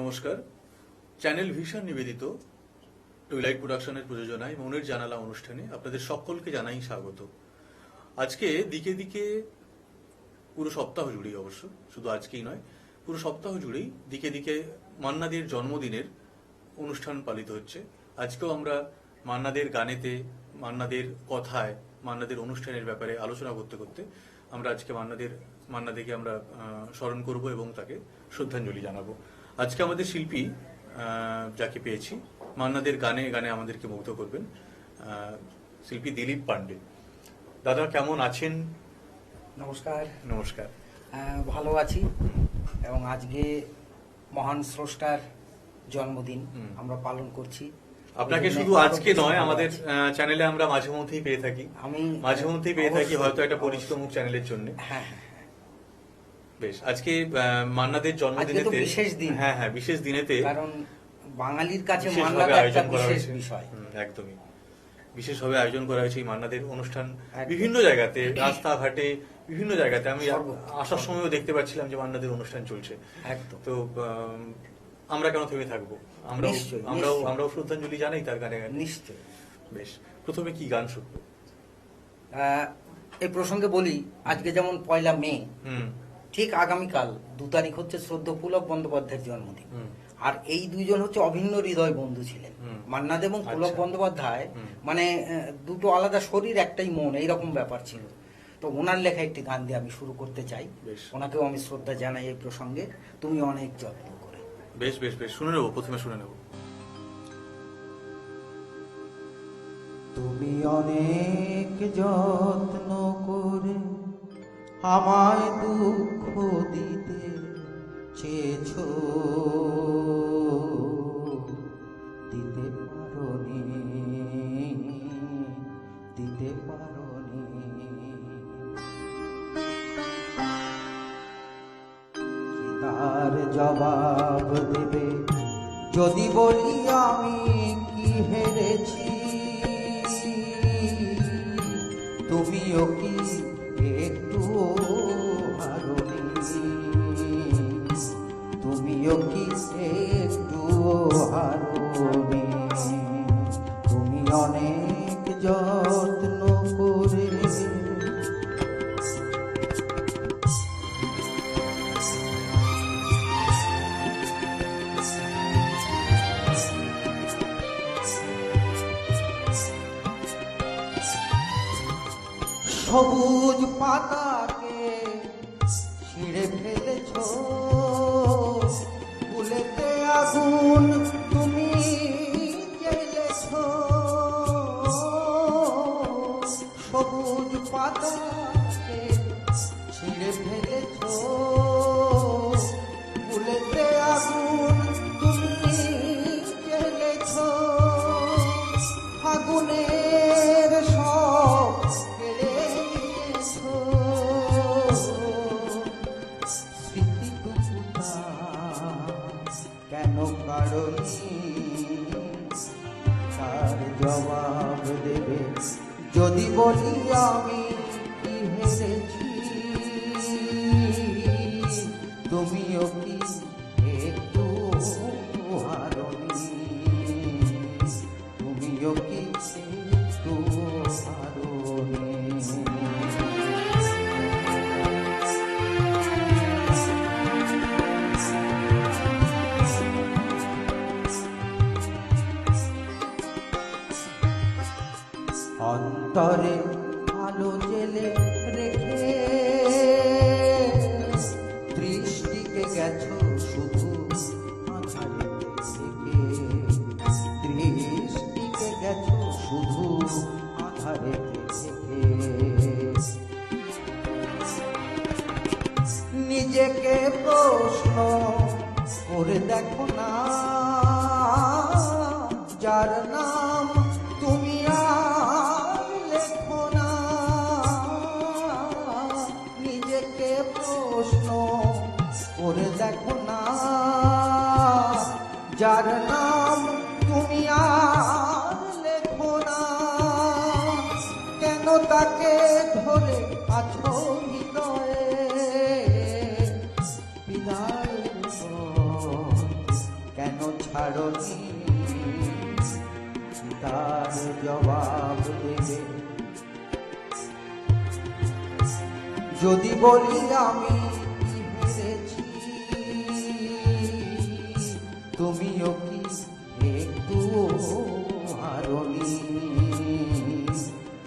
নমস্কার। Channel vision নিবেদিত twilight প্রোডাকশনের প্রযোজনায় মনের জানালা অনুষ্ঠানে আপনাদের সকলকে জানাই স্বাগত। আজকে দিকে দিকে পুরো সপ্তাহ জুড়েই, অবশ্য শুধু আজকেই নয়, পুরো সপ্তাহ জুড়েই দিকে দিকে মান্নাদের জন্মদিনের অনুষ্ঠান পালিত হচ্ছে। আজকেও আমরা মান্নাদের গানেতে, মান্নাদের কথায়, মান্নাদের অনুষ্ঠানের ব্যাপারে আলোচনা করতে করতে আমরা আজকে মান্নাদেরকে আমরা স্মরণ করব এবং তাকে শ্রদ্ধাঞ্জলি জানাবো। আজকে আমাদের শিল্পী যাকে পেয়েছি মান্নাদের গানে গানে আমাদেরকে মুগ্ধ করবেন, শিল্পী দিলীপ পান্ডে। দাদা কেমন আছেন? নমস্কার। নমস্কার। ভালো আছি এবং আজকে মহান স্রষ্টার জন্মদিন আমরা পালন করছি। আপনাকে শুধু আজকে নয়, আমাদের চ্যানেলে আমরা মাঝে মধ্যেই পেয়ে থাকি, হয়তো একটা পরিচিত মুখ চ্যানেলের জন্য। হ্যাঁ, বেশ, আজকে মান্নাদের জন্মদিনেতে বিশেষ দিন। হ্যাঁ, বিশেষ দিনেতে, কারণ বাঙালির কাছে মান্নাদ একটা বিশেষ বিষয়। একদমই বিশেষভাবে আয়োজন করা হয়েছে এই মান্নাদের অনুষ্ঠান। বিভিন্ন জায়গাতে, রাস্তাঘাটে, বিভিন্ন জায়গাতে আমি আসার সময়ও দেখতে পাচ্ছিলাম যে মান্নাদের অনুষ্ঠান চলছে। একদম। তো আমরা কেন থেমে থাকবো? আমরাও শ্রদ্ধাঞ্জলি জানাই তার গানে গানে। নিশ্চয়। বেশ, প্রথমে কি গান শুনবো? এই প্রসঙ্গে বলি, আজকে যেমন 1 মে, ঠিক আগামীকাল 2 তারিখ হচ্ছে শ্রদ্ধেয় পুলক বন্দ্যোপাধ্যায়ের জন্মদিন। আর এই দুইজন হচ্ছে অভিন্ন হৃদয় বন্ধু ছিলেন। মান্নাদ এবং পুলক বন্দ্যোপাধ্যায় মানে দুটো আলাদা শরীর একটাই মন, এইরকম ব্যাপার ছিল। তো ওনার লেখা একটি গান দিয়ে আমি শুরু করতে চাই। ওনাকেও আমি শ্রদ্ধা জানাই এই প্রসঙ্গে, তুমি অনেক যত্ন করে। বেশ বেশ বেশ, শুনে নেবো, প্রথমে শুনে নেবো। তুমি অনেক যত্ন করে আমায় দুঃখ দিতে চেয়েছো, দিতে পারোনি, দিতে পারোনি। কি তার জবাব দেবে যদি বলি আমি কি হেরেছি? তুমিও কি একটু হারোনি? তুমিও কি একটু হারোনি? তুমি অনেক যত্ন করে সবুজ পাতাকে ছিঁড়ে ফেলেছো, ফুলেতে আগুন তুমি জ্বেলেছো। সবুজ পাতাকে ছিঁড়ে ফেলেছো, ফুলেতে আগুন তুমি জ্বেলেছো। আগুনের সব কেন কারণী? তার জবাব দেবে যদি বলি আমি কি হেরেছি? তুমিও কি একটু হারোনি? তুমিও কি একটু হারোনি? অন্তরে আলো জেলে রেখে দৃষ্টিকে গেছো শুধু আধারে থেকে, দৃষ্টিকে গেছো শুধু আধারে থেকে। নিজেকে প্রশ্ন করে দেখো না, যার নাম তুমি আর লেখো না। নিজেকে প্রশ্ন করে দেখো না, যার নাম তুমি আর লেখো না। কেন তাকে ধরে আছো হৃদয়ে? বিদায়ের যদি বলি আমি হেরেছি, তুমিও কি একটু হারনি,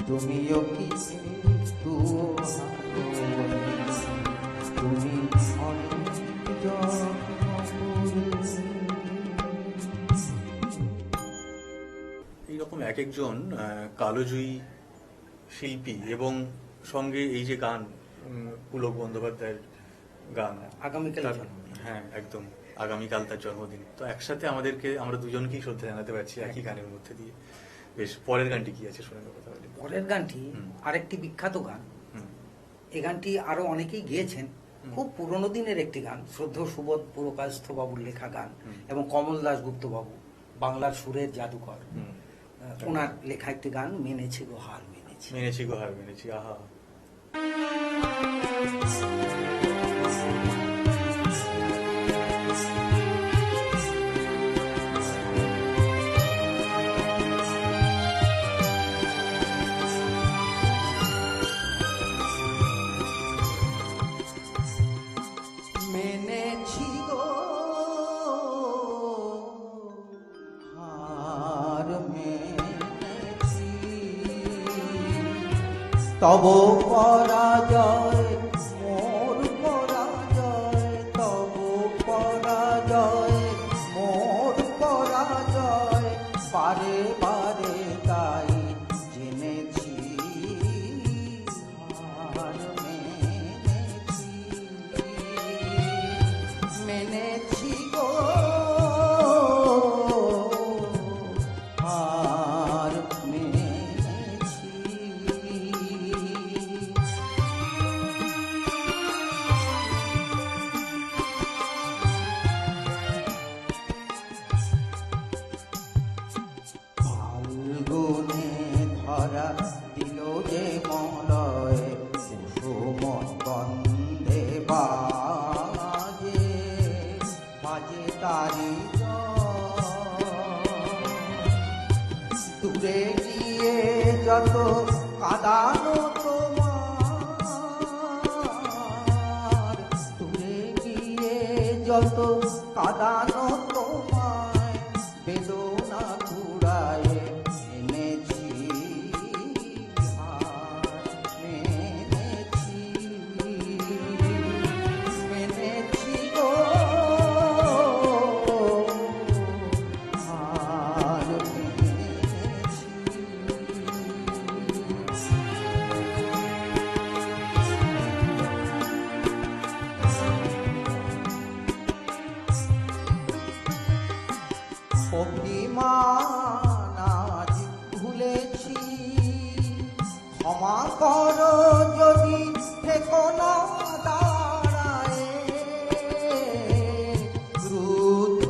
তুমিও কি একটু হারনি, তুমি অনেক যত্ন করে। এইরকম এক একজন কালোজয়ী শিল্পী এবং সঙ্গে এই যে গান পুলক বন্দ্যোপাধ্যায়ের গান আগামীকাল তার- জন্মদিন। হ্যাঁ একদম, আগামীকাল তার জন্মদিন, তো একসাথে আমরা দুজনকেই শ্রদ্ধা জানাতে পারছি একই গানের মধ্যে দিয়ে। বেশ, পরের গানটি কি আছে শুনে নেবো কথা বলি। পরের গানটি হুম। আরেকটি বিখ্যাত গান। হুম, এই গানটি আরো অনেকেই গেয়েছেন। খুব পুরনো দিনের একটি গান, শ্রদ্ধেয় সুবোধ পুরকায়স্থ বাবুর লেখা গান হুম। এবং কমল দাশগুপ্ত বাবু, বাংলার সুরের জাদুকর, হুম। ওনার লেখা একটি গান, মেনেছি গো হার মেনেছি। মেনেছি গো হার মেনেছি, আহা। মেনেছি গো হার মেনেছি, তব পরাজয় মোর পরাজয়, তব পরাজয় মোর পরাজয়, বারে বারে তাই জেনেছি হার মেনেছি, মেনেছি গো হার মেনেছি। ফাল্গুনে ধরা দিল যে মলয়, কুসুম গন্ধে বাজে বাজে তারি দূরে গিয়ে যত কাঁদানো তোমার, দূরে গিয়ে যত কাঁদানো তোমায়, বেদনা কুড়ায় এনেছি হার মেনেছি, মেনেছি গো হার মেনেছি। অভিমান আজ ভুলেছি, ক্ষমা করো যদি থেকো না দাঁড়ায়, রুদ্ধ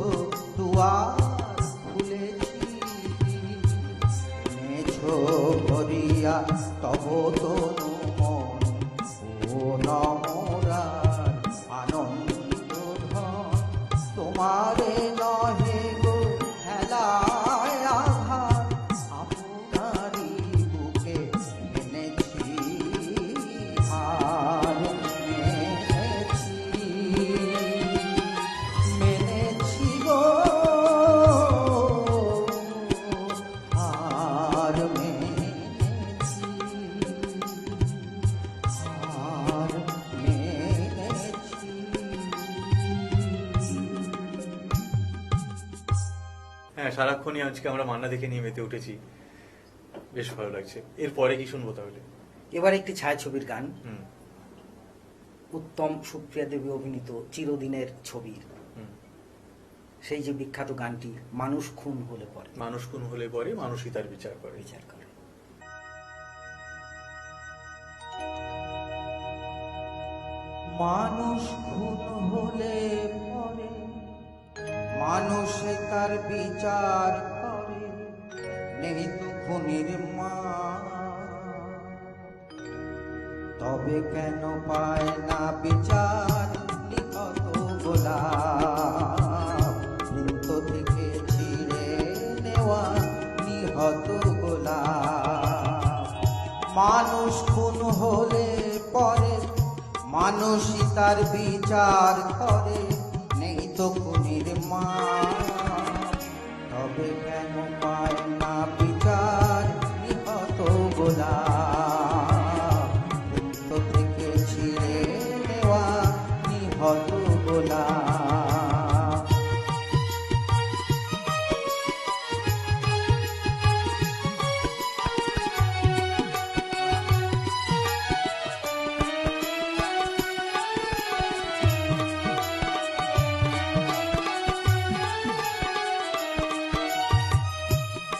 দুয়ার খুলেছি, মেছো ভরিয়া তব তনু মন, ও নমরার আনন্দ ধন, তোমারে নহে গো হেলায় আঘাত, আপনারি বুকে এনেছি হার মেনেছি, মেনেছি গো হার মেনেছি, হার মেনেছি। হ্যাঁ, সারাক্ষণই আজকে আমরা মান্না দেখে নিয়ে মেতে উঠেছি, বেশ ভালো লাগছে। এরপরে কি শুনবো তাহলে? এবার একটি ছায়াছবির গান, হুম, উত্তম সুপ্রিয়া দেবী অভিনীত চিরদিনের ছবির হুম। সেই যে বিখ্যাত গানটি, মানুষ খুন হলে পরে মানুষ খুন হলে পরে মানুষই তার বিচার করে। বিচার করে। মানুষ খুন হলে পরে মানুষে তার বিচার করে, নেই তো খুনির মা, তবে কেন পায় না বিচার নিহত গোলাপ, বৃন্ত থেকে ছিঁড়ে নেওয়া নিহত গোলাপ। মানুষ খুন হলে পরে মানুষই তার বিচার করে, নেই তো খুনির মা। তবে কেন পায় না বিচার নিহত গোলাপ, বৃন্ত থেকে ছিঁড়ে নেওয়া নিহত গোলাপ।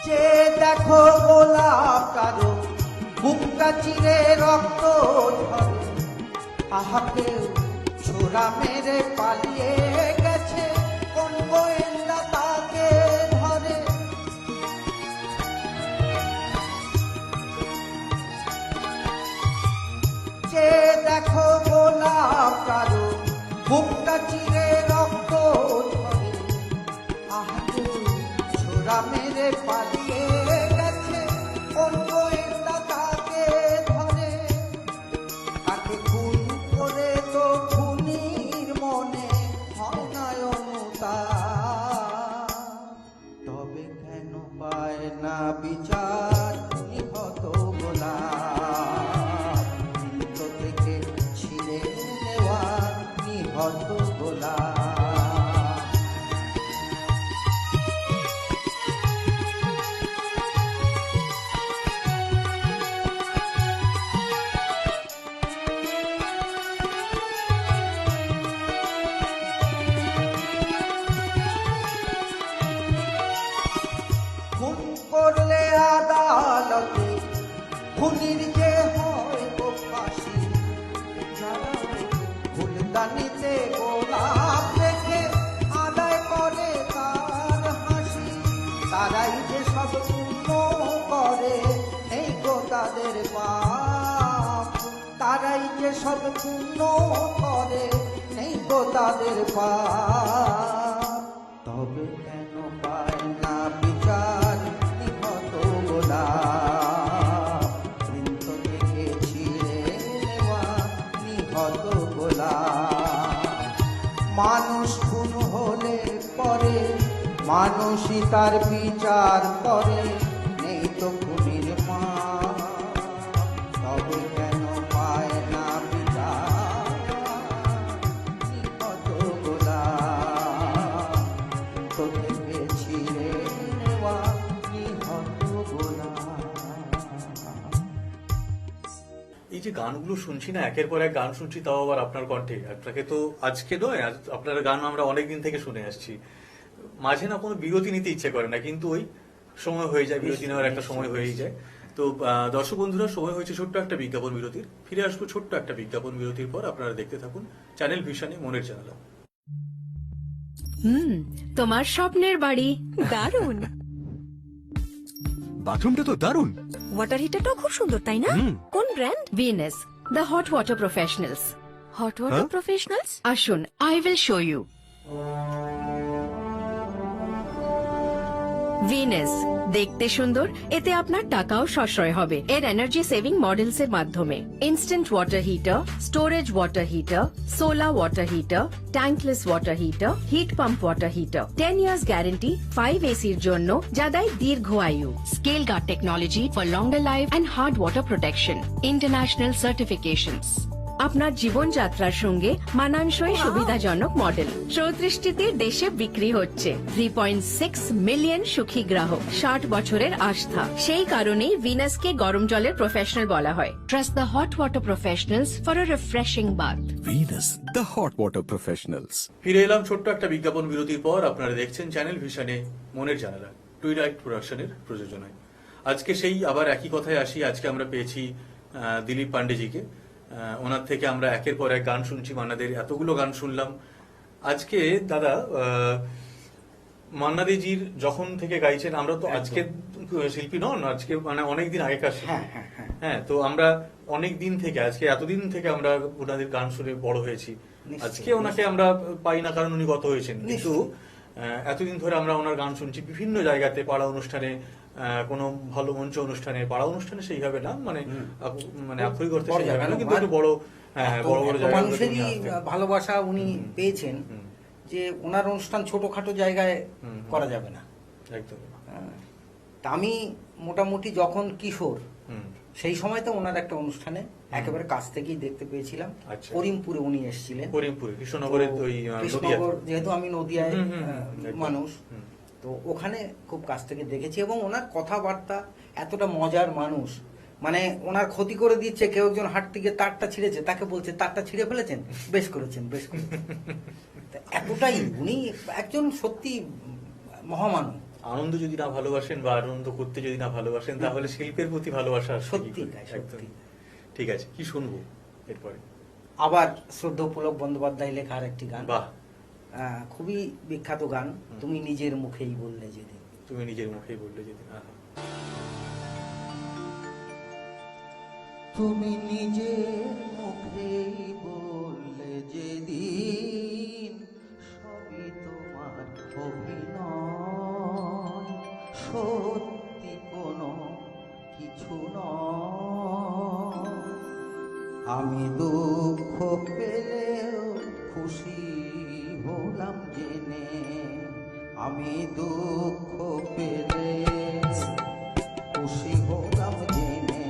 যে দেখো গোলাপ কারো বুকটা চিরে রক্ত ঝরে, আহাকে ছোড়া মেরে পালিয়ে গেছে, কোন গোয়েন্দা তাকে ধরে। যে দেখো গোলাপ কারো বুকটা চিরে রক্ত ঝরে, আহাকে ছোড়া মেরে পালিয়ে গেছে, কোন গোয়েন্দা তাকে ধরে। তাকে খুন করে তো খুনির মনে হয় না অনুতাপ, তবে কেন পায় না বিচার নিহত গোলাপ, বৃন্ত থেকে ছিঁড়ে নেওয়া নিহত গোলাপ। খুন করলে আদালতে খুনির যে হয় গো ফাঁসি, যারা ফুলদানিতে গোলাপ রেখে আদায় করে তার হাসি, তারাই যে সব পূর্ণ করে এই গো তাদের পাপ, তারাই যে সব পূর্ণ করে এই গো তাদের পাপ। তবে কেন পায় না বিচার নিহত গোলাপ, বৃন্ত থেকে ছিঁড়ে নেওয়া নিহত গোলাপ। মানুষ খুন হলে পরে মানুষই তার বিচার করে, নেই তো খুনির মা। তবে কেন পায় না বিচার নিহত গোলাপ, তো থেকে ছিঁড়ে নেওয়া নিহত গোলাপ। এই যে গানগুলো শুনছি না, একের পর এক গান শুনছি, তাও আবার আপনার কণ্ঠে। আপনাকে তো আজকে নয়, আপনার গান আমরা অনেকদিন থেকে শুনে আসছি। মাঝে না কোনো বিরতি নিতে ইচ্ছে করে না, কিন্তু ওই সময় হয়ে যায়, বিরতি নেওয়ার একটা সময় হয়েই যায়। তো দর্শক বন্ধুরা, সময় হয়েছে ছোট্ট একটা বিজ্ঞাপন বিরতির। ফিরে আসবো ছোট্ট একটা বিজ্ঞাপন বিরতির পর। আপনারা দেখতে থাকুন চ্যানেল ভিশনে মনের জানালা। তোমার স্বপ্নের বাড়ি দারুণ। বাথরুমটা তো দারুণ। ওয়াটার হিটারটাও খুব সুন্দর, তাই না? কোন brand? Venus, the hot water professionals. Hot water professionals? আসুন, I will show you. Venus দেখতে সুন্দর, এতে আপনার টাকাও সাশ্রয় হবে। এর এনার্জি সেভিং মডেলস এর মাধ্যমে instant water heater, storage water heater, solar water heater, tankless water heater, heat pump water heater. 10 years guarantee 5 এসির জন্য, যা দেয় দীর্ঘ আয়ু। Scale guard technology for longer life and hard water protection. International certifications. আপনার জীবনযাত্রার সঙ্গে মানানসই সুবিধাজনক মডেল। 34টিতে দেশে বিক্রি হচ্ছে। 3.6 মিলিয়ন সুখী গ্রাহক, 60 বছরের আস্থা। সেই কারণেই ভিনাসকে গরম জলের প্রফেশনাল বলা হয়। Trust the hot water professionals for a refreshing bath. Venus, the hot water professionals. ফিরে এলাম ছোট্ট একটা বিজ্ঞাপন বিরতির পর। আপনারা দেখছেন চ্যানেল ভিশনে মনের জানালা, টুইলাইট প্রোডাকশনের প্রযোজনায়। আজকে সেই আবার একই কথায় আসি। আজকে আমরা পেয়েছি দিলীপ পান্ডেজিকে। ওনার থেকে আমরা একের পর এক গান শুনছি, মান্নাদের এতগুলো গান শুনলাম। আজকে দাদা মান্নাদেজির যখন থেকে গাইছেন, আমরা তো আজকে শিল্পী নন, আজকে মানে অনেকদিন আগেকার শিল্পী। হ্যাঁ, তো আমরা অনেক দিন থেকে, আজকে এতদিন থেকে আমরা ওনাদের গান শুনে বড় হয়েছি। আজকে ওনাকে আমরা পাই না কারণ উনি গত হয়েছেন, কিন্তু এতদিন ধরে আমরা ওনার গান শুনছি বিভিন্ন জায়গাতে, পাড়া অনুষ্ঠানে, কোনো ভালো মঞ্চ অনুষ্ঠানে, পাড়া অনুষ্ঠানে সেইভাবে না, মানে আক্ষরিক অর্থে সেইভাবে না, কিন্তু একটু বড় হ্যাঁ, তো বড় বড় এত জায়গাগুলোতে মানুষেরই উনি আসতেন। ভালোবাসা উনি পেয়েছেন হুম। যে ওনার অনুষ্ঠান ছোটখাটো জায়গায় হুম। করা যাবে না। একদম। হ্যাঁ। তা আমি মোটামুটি যখন কিশোর হুম। সেই সময় তো ওনার একটা অনুষ্ঠানে একেবারে কাছ থেকেই দেখতে পেয়েছিলাম। আচ্ছা। করিমপুরে উনি এসেছিলেন। করিমপুরে কৃষ্ণনগরের ওই কৃষ্ণনগর, যেহেতু আমি নদিয়ায় হুম, হুম, একদম। মানুষ, হুম। তো ওখানে খুব কাছ থেকে দেখেছি এবং ওনার কথাবার্তা এতটা মজার মানুষ, মানে ওনার ক্ষতি করে দিচ্ছে, কেউ একজন হাট থেকে তারটা ছিঁড়েছে, তাকে বলছে তারটা ছিঁড়ে ফেলেছেন, বেশ করেছেন, বেশ করেছেন। তা এতটাই উনি একজন সত্যি মহামানব। আনন্দ যদি না ভালোবাসেন বা আনন্দ করতে যদি না ভালোবাসেন তাহলে শিল্পের প্রতি ভালোবাসা আসবে কি সত্যি করে? তাই, একদম। সত্যি। ঠিক আছে, কি শুনবো এরপরে? আবার শ্রদ্ধেয় পুলক বন্দ্যোপাধ্যায় লেখার একটি গান, বাহ, খুবই বিখ্যাত গান, তুমি নিজের মুখেই বললে যেদিন। তুমি নিজের মুখেই বললে যেদিন। আহা। তুমি নিজের মুখেই বললে যেদিন সবই তোমার অভিনয়, সত্যি কোনো কিছু নয়। আমি দুঃখ পেলেও খুশি হলাম জেনে, আমি দুঃখ পেলে খুশি হলাম জেনে,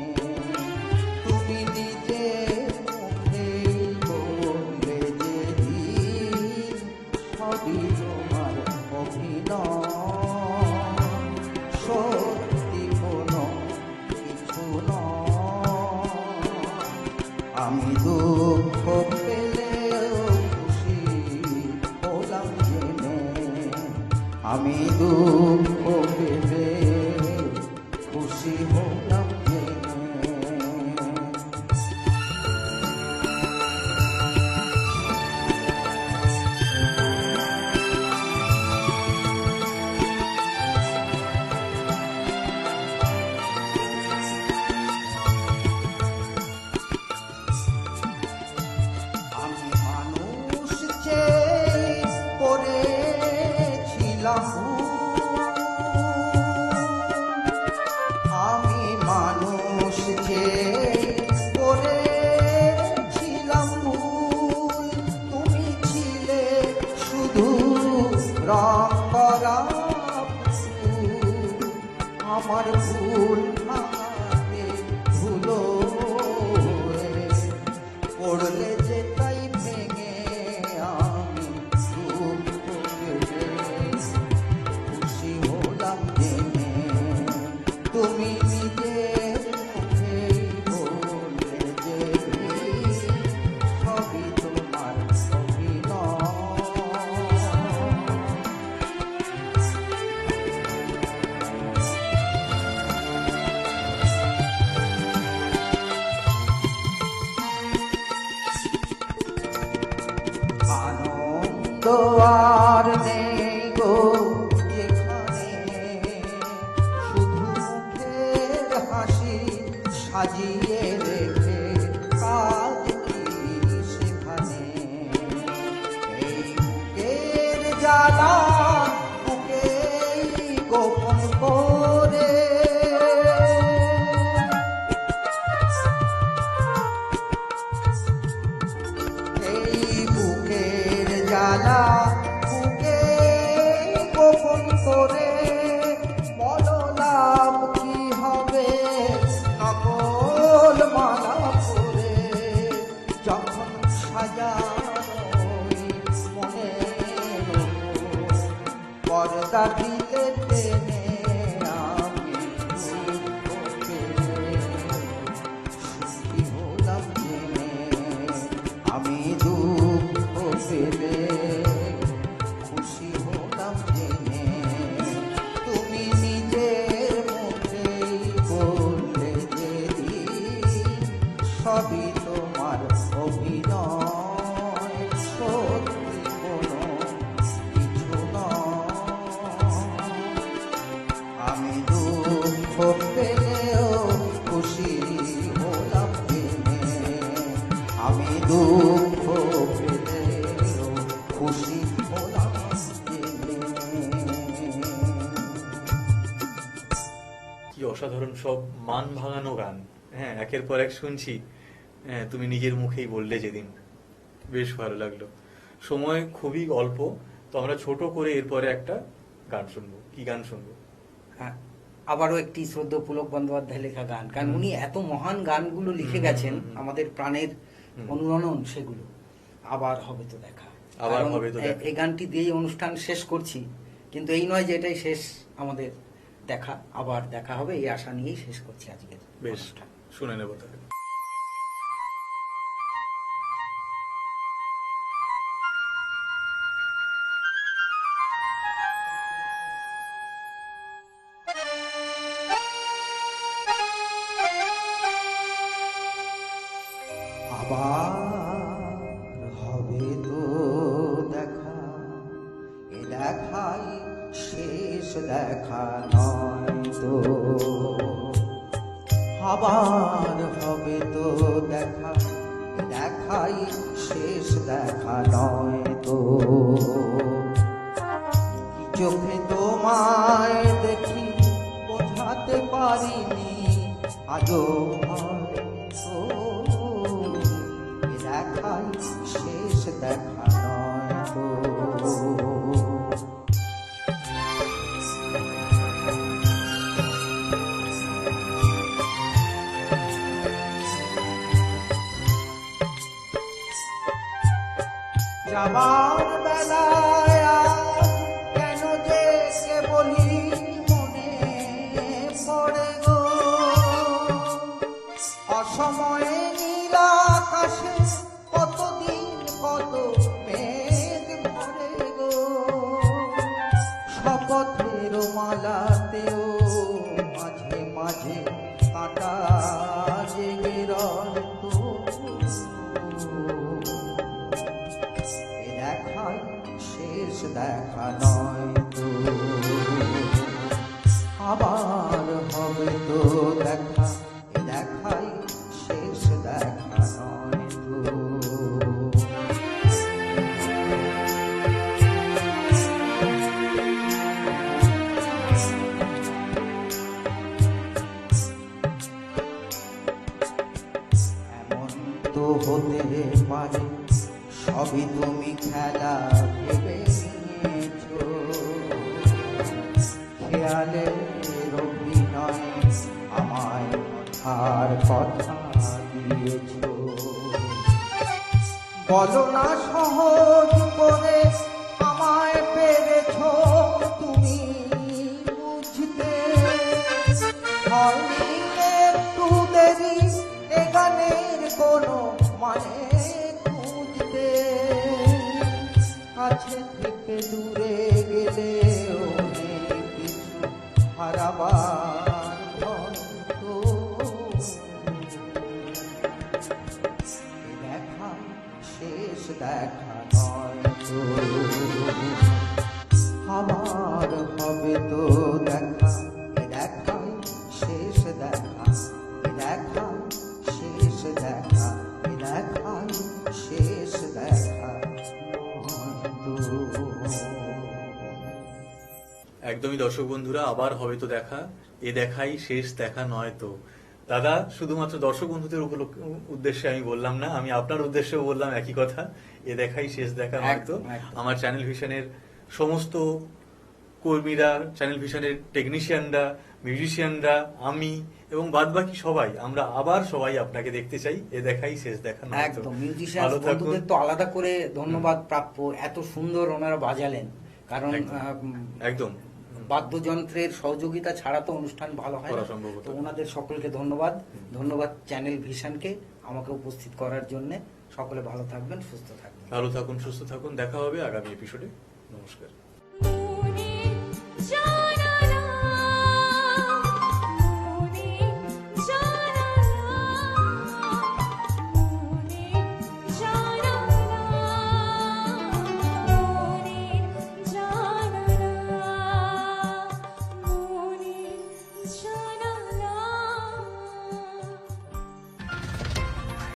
তুমি নিজের মুখেই বললে যেদিন সবই তোমার অভিনয়, সত্যি কোনো কিছু নয়। আমি দুঃখ পেলেও খুশি হলাম জেনে, আমি দুঃখ পেলে খুশি হলাম জেনে। আমি মানুষ চেয়ে করেছিলাম ভুল, আমি মানুষ চেয়ে করেছিলাম ভুল, তুমি ছিলে শুধু রং করা ফুল, আমার ভুল ভাঙাতে ভুলো পড়লে যে তাই ভেঙে আমি দুঃখ পেলে খুশি হলাম জেনে, তুমি নিজের মুখেই বললে যে সবই তোমার অভিনয়। আনন্দ আর নেই গো এখানে, শুধু মুখের হাসি সাজিয়ে রেখে কাজ কি সেখানে। এই বুকের জ্বালা বুকেই গোপন করে, এই বুকের জ্বালা বুকে গোপন করে, বলো লাভ কি হবে নকল মালা করে, যখন সাজানোই মনের ওপর পর্দা দিলে টেনে আমি দুঃখ পেলে সুখী হলাম জেনে, আমি দুঃখ পেলে খুশি হলাম জেনে, তুমি নিজের মুখেই বললে যেদিন সবই তোমার অভিনয়, সত্যি কোনো কিছু নয়। আমি দুঃখ পেলেও খুশি হলাম জেনে, আমি দুঃখ পেলেও খুশি হলাম জেনে। কি অসাধারণ সব মান ভাঙানো গান। হ্যাঁ, একের পর এক শুনছি। হ্যাঁ, তুমি নিজের মুখেই বললে যেদিন, বেশ ভালো লাগলো। সময় খুবই অল্প, তো আমরা ছোট করে এরপরে একটা গান শুনবো। কি গান শুনবো? হ্যাঁ, আবারও একটি শ্রদ্ধেয় পুলক বন্দ্যোপাধ্যায় লেখা গান, কারণ উনি এত মহান গানগুলো লিখে গেছেন, আমাদের প্রাণের অনুরণন সেগুলো। আবার হবে তো দেখা। আবার কারণ হবে তো দেখা। এই গানটি দিয়েই অনুষ্ঠান শেষ করছি, কিন্তু এই নয় যে এটাই শেষ আমাদের দেখা, আবার দেখা হবে এই আশা নিয়েই শেষ করছি আজকের বেশ, অনুষ্ঠান। শুনে নেবো তাহলে। আবার হবে তো দেখা, এ দেখাই শেষ দেখা নয় তো। আবার হবে তো দেখা, এ দেখাই শেষ দেখা নয় তো। চোখে তোমায় দেখি বোঝাতে পারিনি আজও হয়তো, এ দেখাই শেষ দেখা নয় তো। যাবার বেলায় আজ কেন যে কেবলই মনে পড়ে গো, অসময়ে নীল আকাশে কতদিন কত মেঘ ভরে গো, শপথের মালাতেও মাঝে মাঝে কাঁটা জেগে রয় তো। এ দেখাই শেষ দেখা নয় তো। আবার হবে তো দেখা, এ দেখাই শেষ দেখা নয় তো। এমন তো হতে পারে সবই তুমি খেলা ভেবে নিয়েছো, খেয়ালের অভিনয় আমায় আর কথা দিয়েছো। বলো না সহজ করে আমায় পেরেছো তুমি বুঝতে, হয়নি একটু দেরি এ গানের কোনো মানে খুঁজতে। কাছে থেকে দূরে গেলেও নেই কিছু হারাবার হয়তো, এ দেখা শেষ দেখা নয় তো। আবার হবে তো দেখা, এ দেখাই শেষ দেখা, এ দেখাই শেষ দেখা, এ দেখাই শেষ দেখা নয় তো। একদমই দর্শক বন্ধুরা, আবার হবে তো দেখা, এ দেখাই শেষ দেখা নয় তো। দাদা, শুধুমাত্র দর্শক বন্ধুদের উদ্দেশ্যে আমি বললাম না, আমি আপনার উদ্দেশ্যেও বললাম একই কথা, এ দেখাই শেষ দেখা নয় তো। একদম, একদম। আমার চ্যানেল ভিশনের সমস্ত কর্মীরা, চ্যানেল ভিশনের টেকনিশিয়ানরা, মিউজিশিয়ানরা, আমি এবং বাদবাকি সবাই, আমরা আবার সবাই আপনাকে দেখতে চাই, এ দেখাই শেষ দেখা নয় তো। একদম, মিউজিশিয়ান ভালো থাকুন। বন্ধুদের তো আলাদা করে ধন্যবাদ প্রাপ্য, এত সুন্দর ওনারা বাজালেন, কারণ একদম বাদ্যযন্ত্রের সহযোগিতা ছাড়া তো অনুষ্ঠান ভালো হয় করা না। সম্ভব হতো তো না। ওনাদের সকলকে ধন্যবাদ, ধন্যবাদ চ্যানেল ভিশনকে আমাকে উপস্থিত করার জন্য। সকলে ভালো থাকবেন, সুস্থ থাকবেন। ভালো থাকুন, সুস্থ থাকুন, দেখা হবে আগামী এপিসোডে। নমস্কার। মনে যা